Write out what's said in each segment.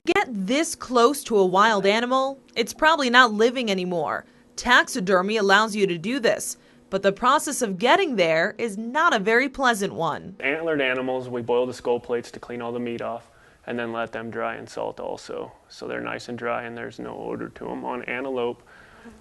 To get this close to a wild animal, it's probably not living anymore. Taxidermy allows you to do this, but the process of getting there is not a very pleasant one. Antlered animals, we boil the skull plates to clean all the meat off and then let them dry in salt also. So they're nice and dry and there's no odor to them. On antelope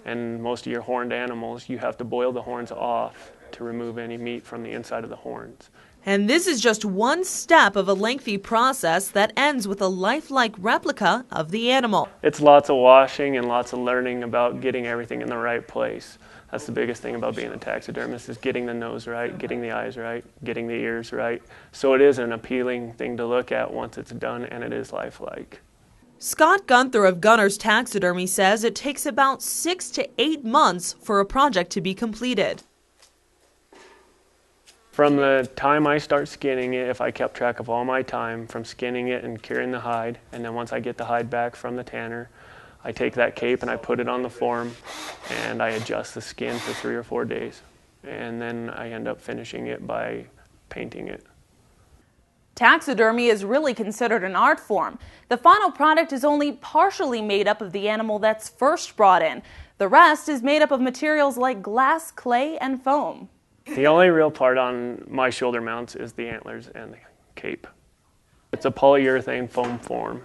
and most of your horned animals, you have to boil the horns off to remove any meat from the inside of the horns. And this is just one step of a lengthy process that ends with a lifelike replica of the animal. It's lots of washing and lots of learning about getting everything in the right place. That's the biggest thing about being a taxidermist, is getting the nose right, getting the eyes right, getting the ears right. So it is an appealing thing to look at once it's done, and it is lifelike. Scott Gunther of Gunner's Taxidermy says it takes about 6 to 8 months for a project to be completed. From the time I start skinning it, if I kept track of all my time from skinning it and curing the hide, and then once I get the hide back from the tanner, I take that cape and I put it on the form and I adjust the skin for 3 or 4 days. And then I end up finishing it by painting it. Taxidermy is really considered an art form. The final product is only partially made up of the animal that's first brought in. The rest is made up of materials like glass, clay, and foam. The only real part on my shoulder mounts is the antlers and the cape. It's a polyurethane foam form,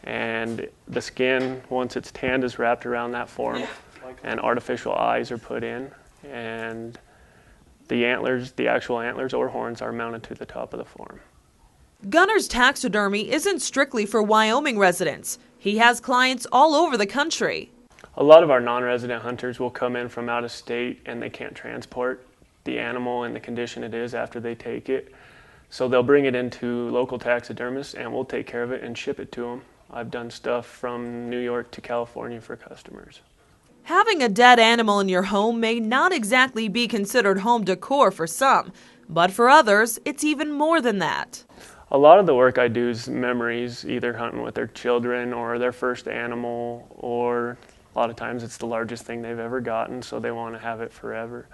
and the skin, once it's tanned, is wrapped around that form, and artificial eyes are put in, and the antlers, the actual antlers or horns, are mounted to the top of the form. Gunner's Taxidermy isn't strictly for Wyoming residents. He has clients all over the country. A lot of our non-resident hunters will come in from out of state and they can't transport the animal in the condition it is after they take it. So they'll bring it into local taxidermists and we'll take care of it and ship it to them. I've done stuff from New York to California for customers. Having a dead animal in your home may not exactly be considered home decor for some, but for others, it's even more than that. A lot of the work I do is memories, either hunting with their children or their first animal, or a lot of times it's the largest thing they've ever gotten, so they want to have it forever.